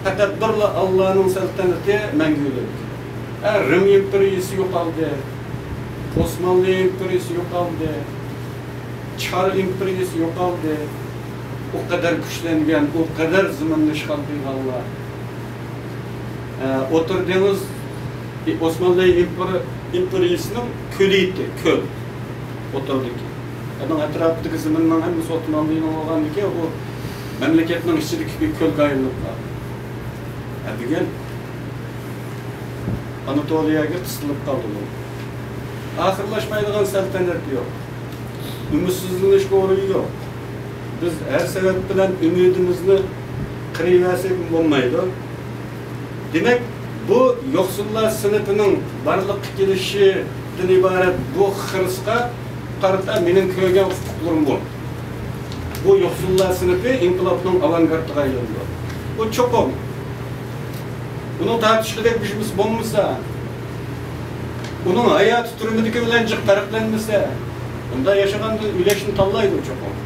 Fakat birle Allah'ın saltanatı mengülük. Rim imperiyası yok aldı. Osmanlı imperiyası yok aldı. Çar imperiyası yok aldı. O kadar güçlengen, o kadar zamanlı işgal kılganlar. Oturduğunuz Osmanlı imperiyasının kölüydü, köl. Oturduk. Onun etrafındaki zamanın hepsi Osmanlı'nın olandı ki o memleketin içindeki bir köl gayrılık var. Bugün Anatolia'ya kısılıp kaldı bu. Ahırlaşmaydıgan saltanat yok. Ümitsizliğin hiç koruyu yok. Biz her sebep bilen ümidimizni kırıversek olmaydı. Demek bu yoksullar sınıfının varlık gelişinden ibaret bu hırsqa qarata menin köygen hukuklarim bu. Bu yoksullar sınıfı inkılapның avangardına aylandı. Bu çok oldu. Bunu tartışılacak bir şeyimiz olmasa, bunun hayat türümündeki bilen farklanmasa, bunda yaşagan üleşini tallaydı çok oldu.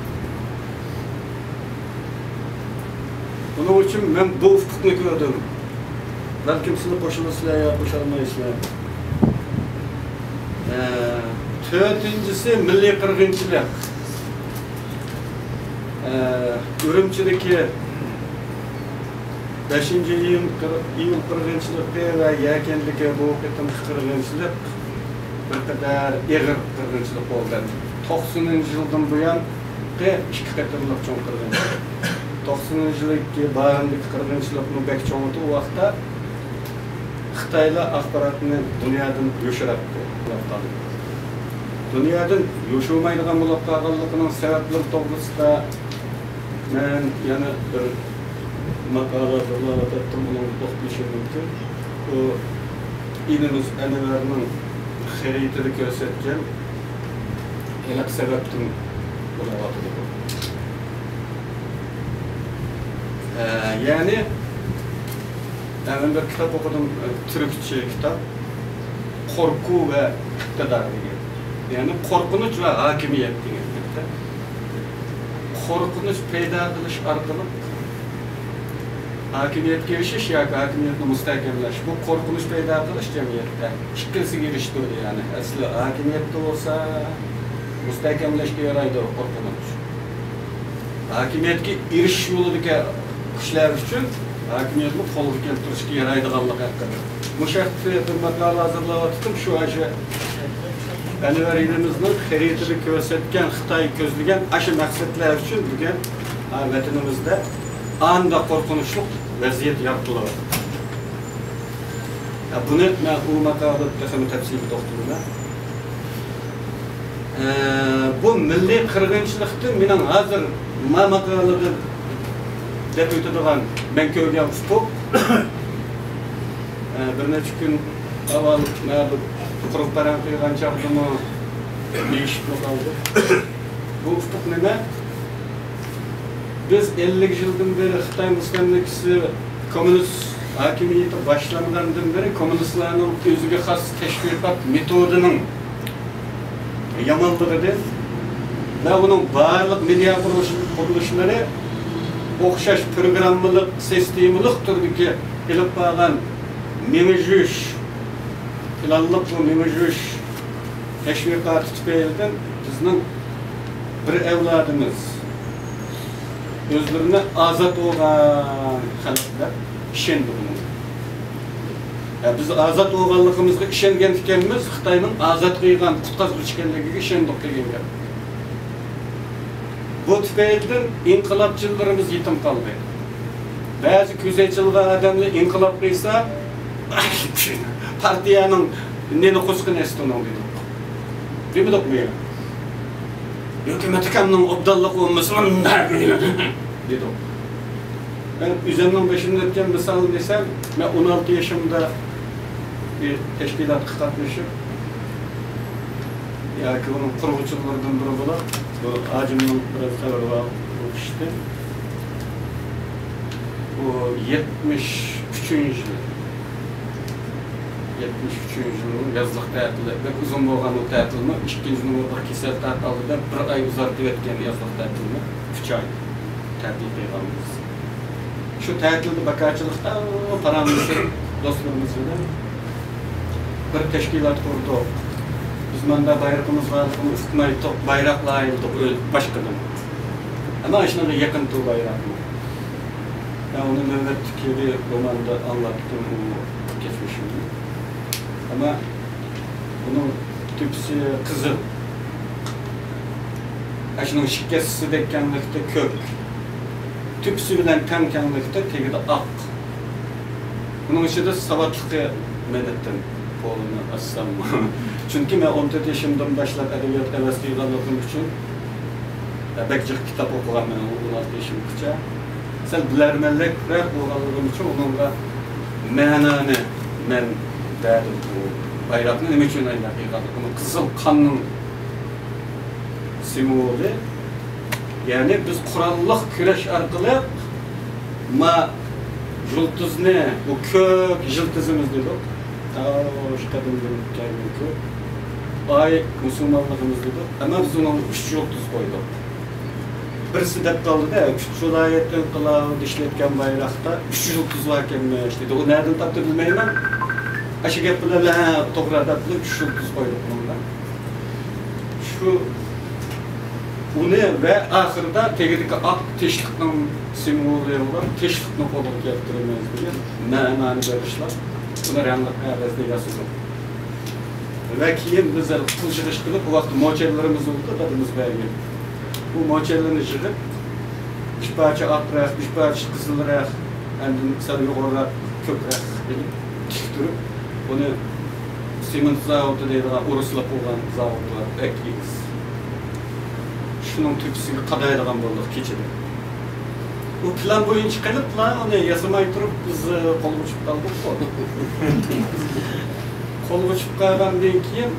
Bunun için ben bu ufukunu gördüm. Belki sınıf koşulmasıyla ya koşulmayısıyla. Dördüncüsü milli kırgınçılık. Ürümçideki 5. iyul kırgınçılıkta ve yakendeki bu kıtım kırgınçılık bir kadar ağır kırgınçılık oldu. 90. yıldan bu yan iki katırlık çoğun kırgınçılık. 90. yılki bağındaki kırgınçılıkның bek çoğunluğu o vaxtda Xitayla axbaratını dünyadan yoşurattı. Dünyadan yoşulmaydigan bulup qalganlığının sebepleri to'g'risida men yana bir maqala ettim, bunu to'xtalishim mumkin. O İnanız Anvarning xaritini ko'rsatgan aniq sababdan bo'lyapti. Yani ben bir kitap okudum, Türkçe kitap. Korku ve iktidar diye. Yani korkunç ve hakimiyet diye. Korkunç peyda kılış arkalık hakimiyet gelişiş ya hakimiyetini müstakimleş. Bu korkunç peyda kılış cemiyette. Şıkkısı geliştirdi yani. Aslı hakimiyette olsa müstakimleşke yaraydı o korkunç. Hakimiyetki iriş yoludaki kişiler için hakimiyetini kolgu keltirishga yaraydiganligi haqida. Bu şartda bir maqala hazırlavatdım şu aşı Anvar ilimizning xaritini ko'rsatgan, Xitoy ko'zlagan aşı maqsadlar uchun bugun vatanimizda anda qo'rqinchli vaziyat yaratiladi. Buni men bu maqolada tafsilga to'xtaldim. Bu milliy qirg'inchilikni mening hozir maqolada deb o'tadigan men ko'rgan ufuk bir necha kun avval quruq paran qilgan chog'dami deyishib qoldi. Bu ufuk nima? Biz 50 yildan beri Xitoy mustamlikasi kommunist hakimiyeti boshlangandan beri kommunistlarning o'ziga xos tashviqot metodining yomonligidan va uning barliq media qurilishları o'xshash programmalık, sistemlik turdagi ilib qolgan memijush, planliq bu memijush tashviqot tufaylidan bizning bir avlodimiz o'zlarini ozod bo'lgan xalqlar ishondi buni. Biz ozod bo'lganligimizga ishongan ekanmiz, Xitoyning ozod qilgan qutqazuvchi ekanligiga ishondik degan gap. Bu tufaylidan inqilobchilarimiz yetim qoldi. Ba'zi ko'zaychilgan odamlar inqilob qilsa, partiyaning neni qo'sqini estonov dedi. Demedik mi? Hükümet kamının obdallık olması dedi. Ben üzerinden başında etken misal desem, ben 16 yaşımda bir teşkilat katmışım. Yani ki onun kurguçularından biri bu da. Bu acımın biraz haberi var bu işte. Bu 73. yıl. 73. yılın yazlık tatili ve uzun boğan o tatilini 2. numaralı kesel tatilde bir ay uzatı etken yazlık tatilini 3 ay tatil kıyğanımız. Şu tatilde bakarçılıkta paramızı dostlarımızla bir teşkilat kurduk. Biz manda bayrağımız var, bunu ısıtmayı bayrakla ayıldık başkadan. Ama aşağıda yakın tu bayrak. Ben onun nöbetteki bir romanda anlattım bu geçmişimi. Ama bunun tüpsü kızıl. Aşağıda şikesi dekkenlikte kök. Tüpsü bilen kankanlıkta tegide ak. Bunun içinde savatlıkı medetten oğlunu assam. Çünkü ben 14 yaşımdan başlayıp edebiyat evesliği anlatım için bekçik kitap okuğam ben 16 yaşımda. Sen bilermelek rap oğlanlığım için onunla menanı men derdim bu bayrakını ne için ayırdı? Kızıl kanın simvolu. Yani biz kurallık küreş arkalı ma yıldız ne? Bu kök yıldızımız dedik. Şu kadınların hikayenin kök. Ay Müslümanlığımız dedik. Ama biz ona 3 yıldız koyduk. Birisi de kaldı da, 3 vilayetten kılavuz işletken bayrakta 3 yıldız varken işte. O nereden taptı bilmeyim ben. Aşağı yapılarla toprağda 3 yıldız koyduk bundan. Şu bunu ve ahırda tegedeki ak teşvikten simvolü olan teşvikten koluk yaptırılmaz diye mənanı verişler. Bunlar yanlık arasında yazılır. Ve keyin bizler kılışırış kılıp bu vakti moçellerimiz oldu, tadımız vergi. Bu moçellerini yığıp, bir parça akrak, bir parça kızılrak, endin sarı yukarıda kökrak edip, tiktirip, bunu sement zavodu deydiğen, uruslap olan zavodlar ekliyiz. Şunun tüpsünü qadaydigan bolduq keçidi. Bu plan boyunca qilib, onu yasamay turib biz qo'lga uçib qoldik. Qo'lga uçib qolgandan keyin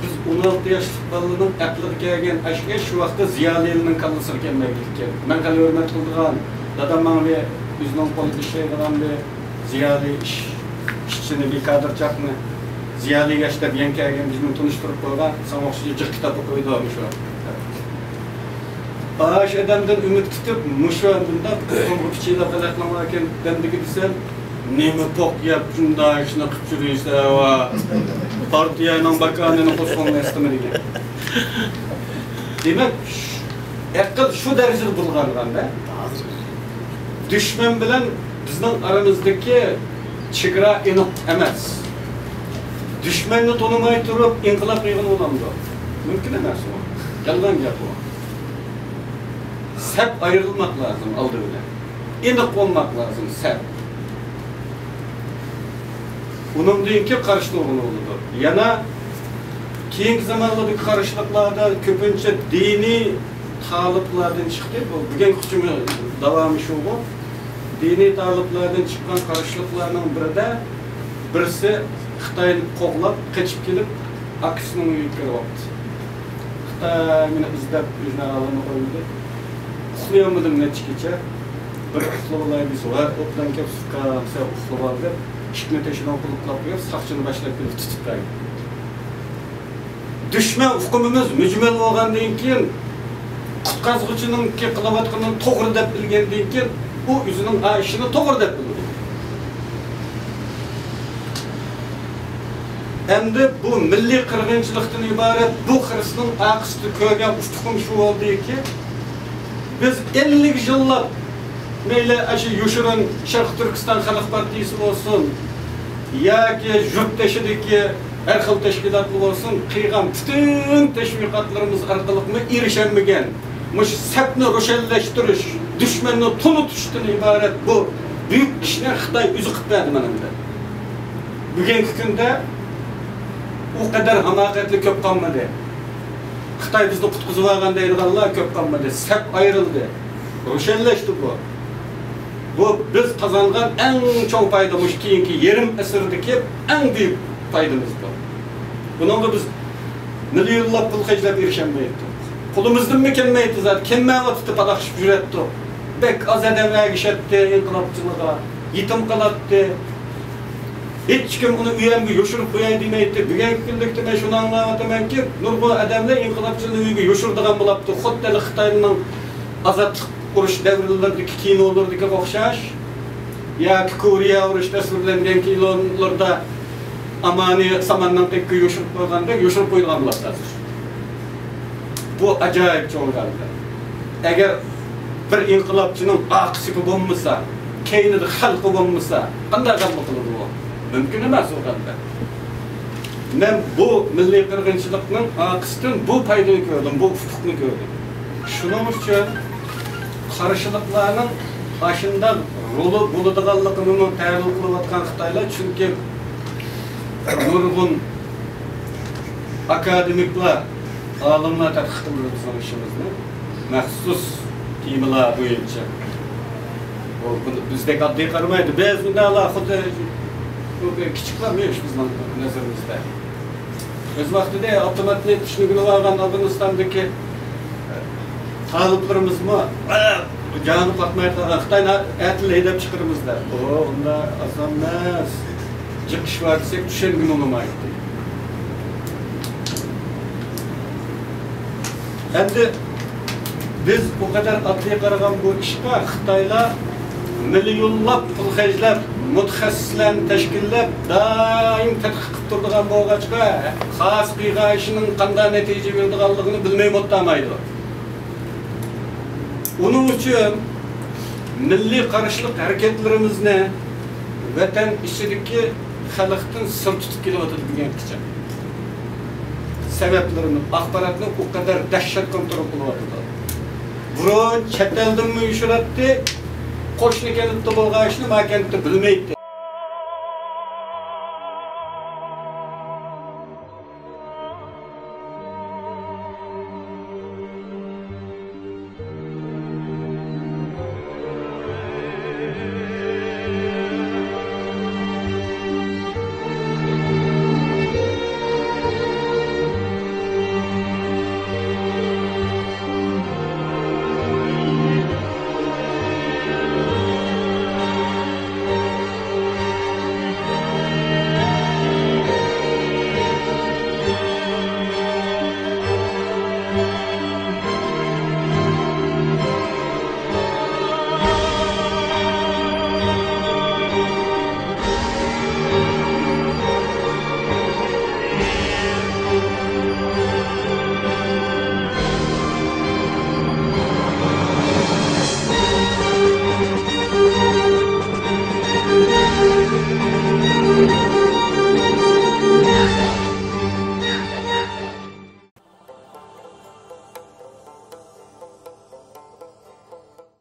biz 16 yoshlik bolaning aqliga kelgan ashga shu vaqtda ziyolining kallasiga kelmaydigan. Men qanday hurmat qildigan, dadam menga o'zining qo'lida ishlaydigan bir ziyoli ishchini bir kadrchaqni ziyali yaşta bilen kelgen bizimle tanıştırıp koygan samoqchiga jiq kitap o'qiydi mushu. Baş adamdan ümit tutib, mushu bunda qo'ng'ib ichida qilaqlama ekan demdigi desam, nima poq yap shunda ishni qilib yurishsa va partiyaning bakanini qo'shqonga istamadigan. Demak, aql shu darajada bulg'anganda, dushman bilan bizning aramizdagi chegara aniq emas. Düşmanını tanımay durup inkılap yığın olamdı. Mümkün emas o. Yalan gap o. Sep ayrılmak lazım aldı bile. İnik olmak lazım sep. Bunun deyinki karşılığını oldu. Yana keyinki zamanlardaki karşılıklarda köpünçe dini talıplardan çıktı. Bugün küçümü davamı şu bu. Dini talıplardan çıkan karşılıklarının biri de birisi Xitay'ı qo'g'lab, qechib kelib, akisining uyiga kirib oldi. Xitoy meni izlab o'zini alini qo'ydi. Uxlayolmadim necha kecha. Bir uxlab olay desa, va o'tdan kelib suqamsa uxlab oldi. Ishni teshini qulqlab qo'yib, saqchini boshlab kelib tutib qo'ydi. Dushman hukmimiz mujmal bo'lgandan keyin qutqazuvchining qilayotganini to'g'ri deb bilgandan keyin u o'zining ishini to'g'ri deb bildi. Endi bu milliy qirg'inchilikdan iborat bu xristian aqsni ko'rgan ustuqum shu bo'ldiki, biz 50 yillab mayli shu Yushirin Sharq Turkiston Xalq partiyasi bo'lsin yoki yurtdashidagi har xil tashkilotlar bo'lsin, qilgan butun tashviqotlarimiz orqali erishamagan mush sapni ro'shanlashtirish, dushmanni tunutishdan iborat bu buyuk ishni Xitoy o'zi qilib berdi mana bunda. Bugungi kunda o kadar hamakatli köp kalmadı. Xitay bizni qutquzib olgan deydiganlar köp kalmadı. Sep ayrıldı. Ro'shanlashdi bu. Bu biz qozongan eng cho'ng foydamiz keyingi yarim asrdagi eng buyuk foydamiz bu. Bunga biz millionlab pul xarjlab erishmaydi. Qo'limizdan mi kelmaydi zat, kelmay tutib palaxshib yuribdi. Bek az odamlarga ishlatdi, inqilobchilarga yetim qolatdi. Hiç kim bunu uyamga yoshirib qo'yay demaydi. Bugungi kunda men shuni anlayapmanki, nurg'un odamlar inqilobchining uyiga yoshirdigan bo'libdi. Xuddi Xitoyning ozodlik urush davrlaridagi kinolardagi o'xshash yoki Koreya urush tasvirlangan kinolarda amani samandan tekki yoşurup koyganda yoşurup koyulgan bulat hazır. Bu acayip çoğun kaldı. Eğer bir inkılapçının aksipi bulmasa, keynidi halkı bulmasa, qanday qalb qılır bu? Mümkün emas o kaldı. Ben bu milli kırgınçılıkның aksitini bu paydını gördüm, bu ufukunu gördüm. Şunun için karışılıklarının başında rolü buluduğanlıqını təhlil qılıb atqan Xitaylar çünkü nurgun akademikler, alimler tədqiq qılır bizim işimizni. Məxsus temalar boyunca. Bizdeki adli qaramaydı. Biz bunda Allah kiçiklarmıymış bizim nəzərimizdə. Öz vaxtida avtomatli düşünüqünü varğan Afganistan'daki taliplerimiz mi? Canı patmaydı. Xitayna ətil edib çıxırımızda. Onda azam emas. Çıkış var desek düşen gün olmaydı. Endi biz bu kadar adli qaragan bu işqa Xitaylar milyonlab pul xərclab, mutaxassislarni tashkillab, doim tadqiq qilib turadigan bo'lg'achqa, xos qiyg'a ishining qanday natija beradiganligini bilmay o'tmaydi. Onun uchun milliy qarashliq harakatlarimizni vatan ichidagi xalqdan sir tutib kelyotdi degan kichik. Sebeplerini, axborotni o kadar dahshat kontrol qilyapti. Burun chet eldan uyushtiratdi, qo'shni kelibdi bo'lgan ishni makanda bilmaydi.